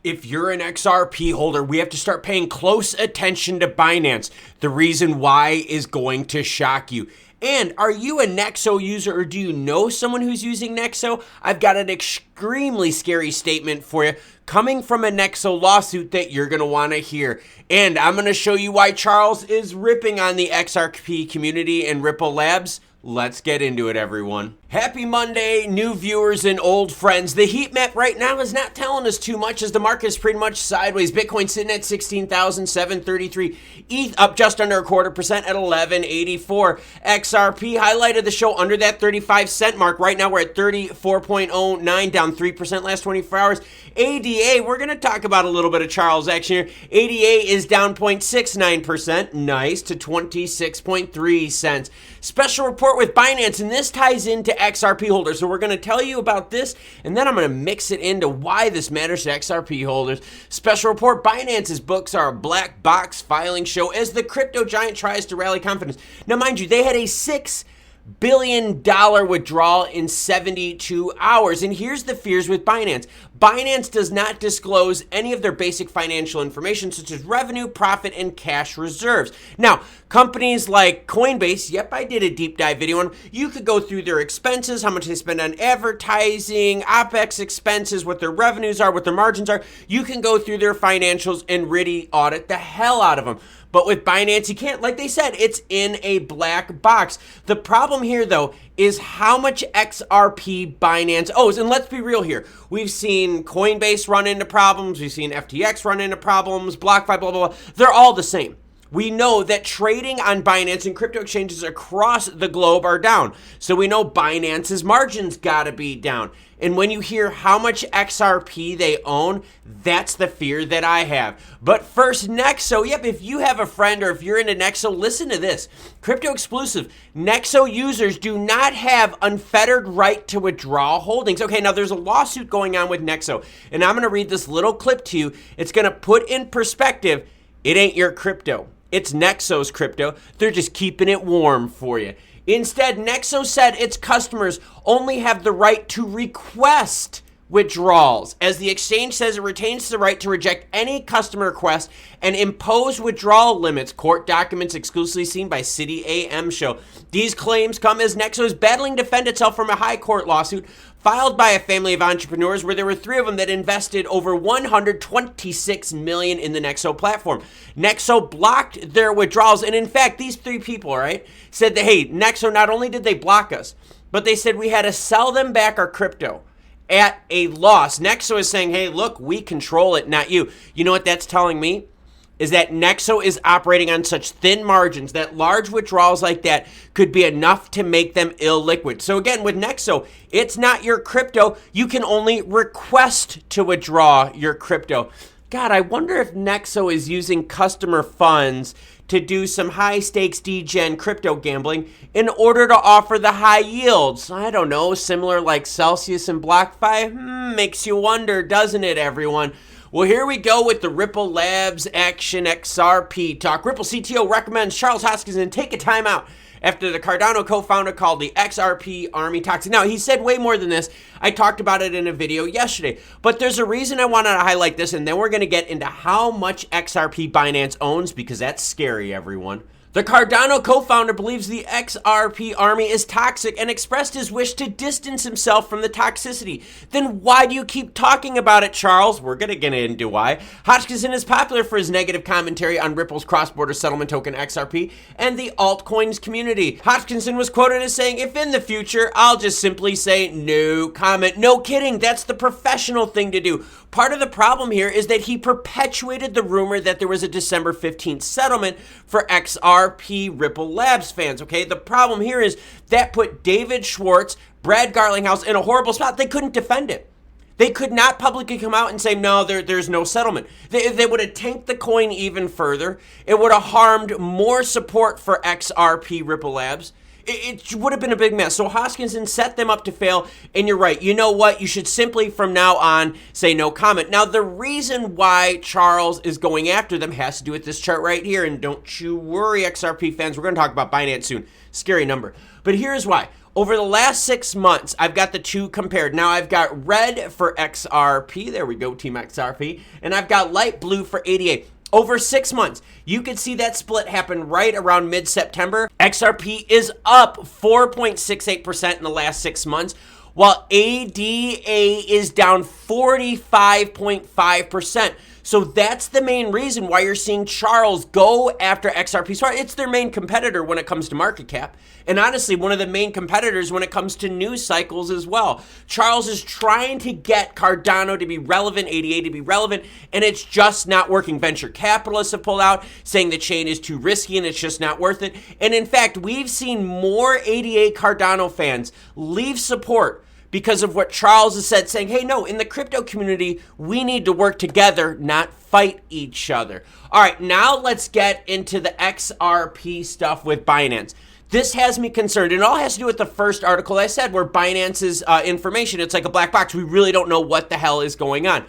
If you're an XRP holder, we have to start paying close attention to Binance. The reason why is going to shock you. And are you a Nexo user, or do you know someone who's using Nexo? I've got an extremely scary statement for you coming from a Nexo lawsuit that you're going to want to hear. And I'm going to show you why Charles is ripping on the XRP community and Ripple Labs. Let's get into it, everyone. Happy Monday, new viewers and old friends. The heat map right now is not telling us too much as the market is pretty much sideways. Bitcoin sitting at 16,733. ETH up just under 0.25% at 1184. XRP highlighted the show under that 35-cent mark. Right now we're at 34.09, down 3% last 24 hours. ADA, we're going to talk about a little bit of Charles action here. ADA is down 0.69%, nice, to 26.3 cents. Special report with Binance, and this ties into XRP holders. So we're going to tell you about this, and then I'm going to mix it into why this matters to XRP holders. Special report, Binance's books are a black box filing show as the crypto giant tries to rally confidence. Now, mind you, they had a $6 billion withdrawal in 72 hours. And here's the fears with Binance. Binance does not disclose any of their basic financial information, such as revenue, profit, and cash reserves. Now, companies like Coinbase, yep, I did a deep dive video on them. You could go through their expenses, how much they spend on advertising, OPEX expenses, what their revenues are, what their margins are. You can go through their financials and really audit the hell out of them. But with Binance, you can't. Like they said, it's in a black box. The problem here, though, is how much XRP Binance owes. And let's be real here. We've seen Coinbase run into problems. We've seen FTX run into problems. BlockFi, blah, blah, blah. They're all the same. We know that trading on Binance and crypto exchanges across the globe are down. So we know Binance's margins got to be down. And when you hear how much XRP they own, that's the fear that I have. But first, Nexo. Yep, if you have a friend or if you're into Nexo, listen to this. Crypto exclusive. Nexo users do not have unfettered right to withdraw holdings. Okay, now there's a lawsuit going on with Nexo. And I'm going to read this little clip to you. It's going to put in perspective, it ain't your crypto. It's Nexo's crypto. They're just keeping it warm for you. Instead, Nexo said its customers only have the right to request withdrawals, as the exchange says it retains the right to reject any customer request and impose withdrawal limits. Court documents exclusively seen by City AM show. These claims come as Nexo is battling to defend itself from a high court lawsuit filed by a family of entrepreneurs where there were three of them that invested over $126 million in the Nexo platform. Nexo blocked their withdrawals, and in fact, these three people, all right, said that, hey, Nexo, not only did they block us, but they said we had to sell them back our crypto at a loss. Nexo is saying, hey, look, we control it, not you. You know what that's telling me? Is that Nexo is operating on such thin margins that large withdrawals like that could be enough to make them illiquid. So again, with Nexo, it's not your crypto. You can only request to withdraw your crypto. God, I wonder if Nexo is using customer funds to do some high stakes degen crypto gambling in order to offer the high yields. I don't know, similar like Celsius and BlockFi? Makes you wonder, doesn't it, everyone? Well, here we go with the Ripple Labs Action XRP talk. Ripple CTO recommends Charles Hoskinson take a timeout after the Cardano co-founder called the XRP ARMY toxic. Now, he said way more than this. I talked about it in a video yesterday. But there's a reason I wanted to highlight this, and then we're going to get into how much XRP Binance owns, because that's scary, everyone. The Cardano co-founder believes the XRP ARMY is toxic and expressed his wish to distance himself from the toxicity. Then why do you keep talking about it, Charles? We're going to get into why. Hoskinson is popular for his negative commentary on Ripple's cross-border settlement token XRP and the altcoins community. Hoskinson was quoted as saying, if in the future, I'll just simply say no comment. No kidding, that's the professional thing to do. Part of the problem here is that he perpetuated the rumor that there was a December 15th settlement for XRP Ripple Labs fans, okay? The problem here is that put David Schwartz, Brad Garlinghouse in a horrible spot. They couldn't defend it. They could not publicly come out and say, no, there's no settlement. They would have tanked the coin even further. It would have harmed more support for XRP Ripple Labs. It would have been a big mess. So Hoskinson set them up to fail. And you're right. You know what? You should simply from now on say no comment. Now, the reason why Charles is going after them has to do with this chart right here. And don't you worry, XRP fans. We're going to talk about Binance soon. Scary number. But here's why. Over the last 6 months, I've got the two compared. Now I've got red for XRP. There we go, Team XRP. And I've got light blue for ADA. Over 6 months, you could see that split happen right around mid-September. XRP is up 4.68% in the last 6 months, while ADA is down 45.5%. So that's the main reason why you're seeing Charles go after XRP. So it's their main competitor when it comes to market cap. And honestly, one of the main competitors when it comes to news cycles as well. Charles is trying to get Cardano to be relevant, ADA to be relevant, and it's just not working. Venture capitalists have pulled out, saying the chain is too risky and it's just not worth it. And in fact, we've seen more ADA Cardano fans leave support because of what Charles has said, saying, hey, no, in the crypto community, we need to work together, not fight each other. All right, now let's get into the XRP stuff with Binance. This has me concerned. It all has to do with the first article I said, where Binance's information, it's like a black box. We really don't know what the hell is going on.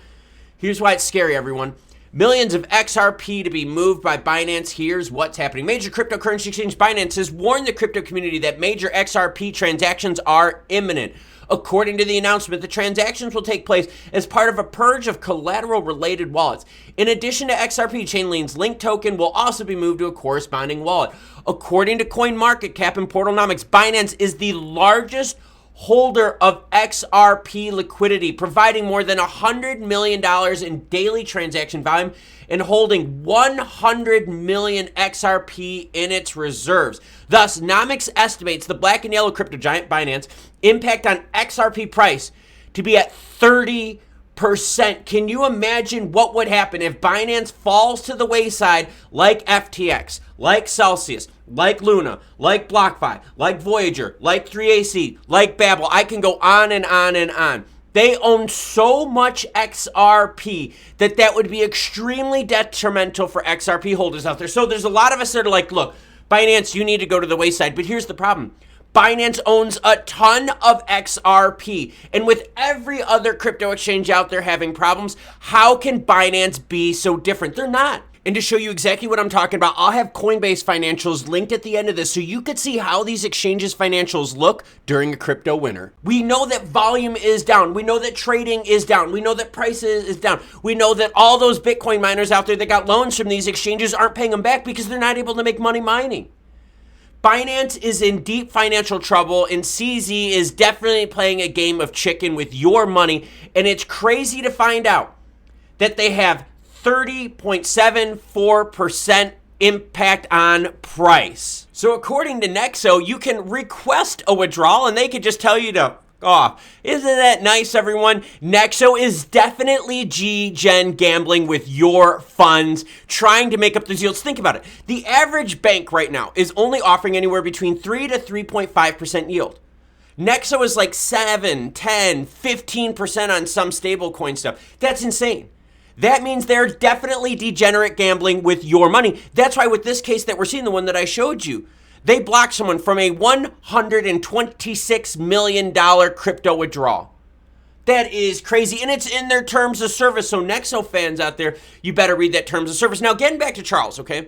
Here's why it's scary, everyone. Millions of XRP to be moved by Binance. Here's what's happening. Major cryptocurrency exchange Binance has warned the crypto community that major XRP transactions are imminent. According to the announcement, the transactions will take place as part of a purge of collateral-related wallets. In addition to XRP, Chainlink's Link token will also be moved to a corresponding wallet. According to CoinMarketCap and Portalnomics, Binance is the largest holder of XRP liquidity, providing more than $100 million in daily transaction volume and holding 100 million XRP in its reserves. Thus, Nomics estimates the black and yellow crypto giant Binance impact on XRP price to be at 30%. Can you imagine what would happen if Binance falls to the wayside like FTX, like Celsius, like Luna, like BlockFi, like Voyager, like 3AC, like Babel? I can go on and on and on. They own so much XRP that would be extremely detrimental for XRP holders out there. So there's a lot of us that are like, look, Binance, you need to go to the wayside. But here's the problem. Binance owns a ton of XRP. And with every other crypto exchange out there having problems, how can Binance be so different? They're not. And to show you exactly what I'm talking about, I'll have Coinbase financials linked at the end of this so you could see how these exchanges financials look during a crypto winter. We know that volume is down. We know that trading is down. We know that prices is down. We know that all those Bitcoin miners out there that got loans from these exchanges aren't paying them back because they're not able to make money mining. Binance is in deep financial trouble, and CZ is definitely playing a game of chicken with your money. And it's crazy to find out that they have 30.74% impact on price. So according to Nexo, you can request a withdrawal and they could just tell you to off. Isn't that nice, everyone? Nexo is definitely G-Gen gambling with your funds, trying to make up those yields. Think about it. The average bank right now is only offering anywhere between 3 to 3.5% yield. Nexo is like 7, 10, 15% on some stable coin stuff. That's insane. That means they're definitely degenerate gambling with your money. That's why with this case that we're seeing, the one that I showed you, they blocked someone from a $126 million crypto withdrawal. That is crazy, and it's in their terms of service. So Nexo fans out there, you better read that terms of service. Now, getting back to Charles, okay?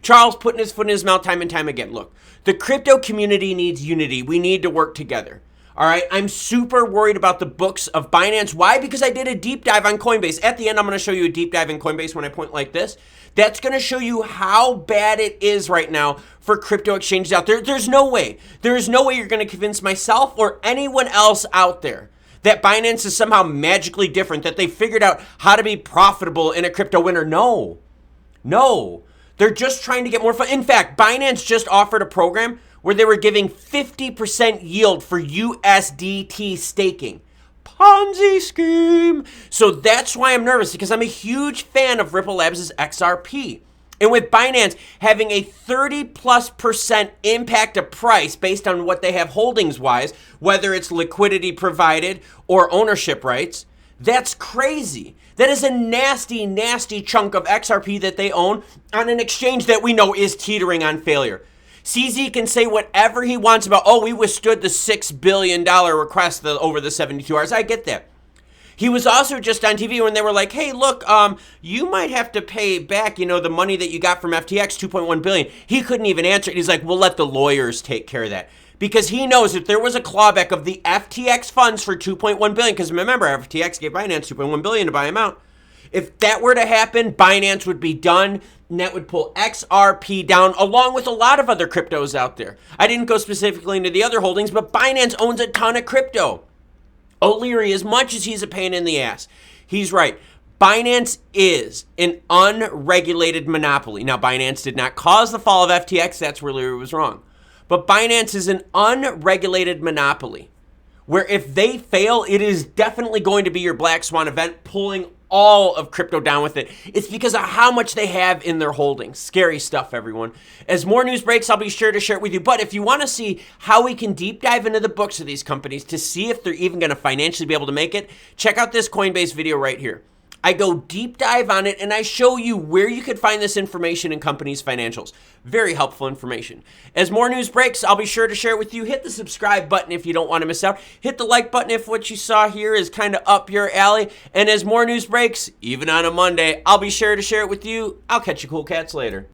Charles putting his foot in his mouth time and time again. Look, the crypto community needs unity. We need to work together. All right, I'm super worried about the books of Binance. Why? Because I did a deep dive on Coinbase. At the end, I'm going to show you a deep dive in Coinbase when I point like this. That's going to show you how bad it is right now for crypto exchanges out there. There's no way. There is no way you're going to convince myself or anyone else out there that Binance is somehow magically different, that they figured out how to be profitable in a crypto winter. No. They're just trying to get more fun. In fact, Binance just offered a program where they were giving 50% yield for USDT staking. Ponzi scheme. So that's why I'm nervous, because I'm a huge fan of Ripple Labs' XRP. And with Binance having a 30+% impact to price based on what they have holdings-wise, whether it's liquidity provided or ownership rights, that's crazy. That is a nasty, nasty chunk of XRP that they own on an exchange that we know is teetering on failure. CZ can say whatever he wants about, oh, we withstood the $6 billion request over the 72 hours. I get that. He was also just on TV when they were like, hey, look, you might have to pay back, the money that you got from FTX, $2.1 billion. He couldn't even answer it. He's like, we'll let the lawyers take care of that. because he knows if there was a clawback of the FTX funds for 2.1 billion, because remember, FTX gave Binance 2.1 billion to buy him out. If that were to happen, Binance would be done, and that would pull XRP down, along with a lot of other cryptos out there. I didn't go specifically into the other holdings, but Binance owns a ton of crypto. O'Leary, as much as he's a pain in the ass, he's right. Binance is an unregulated monopoly. Now, Binance did not cause the fall of FTX. That's where O'Leary was wrong. But Binance is an unregulated monopoly, where if they fail, it is definitely going to be your black swan event, pulling all of crypto down with it. It's because of how much they have in their holdings. Scary stuff, everyone. As more news breaks, I'll be sure to share it with you. But if you want to see how we can deep dive into the books of these companies to see if they're even going to financially be able to make it, check out this Coinbase video right here. I go deep dive on it and I show you where you could find this information in companies' financials. Very helpful information. As more news breaks, I'll be sure to share it with you. Hit the subscribe button if you don't want to miss out. Hit the like button if what you saw here is kind of up your alley. And as more news breaks, even on a Monday, I'll be sure to share it with you. I'll catch you cool cats later.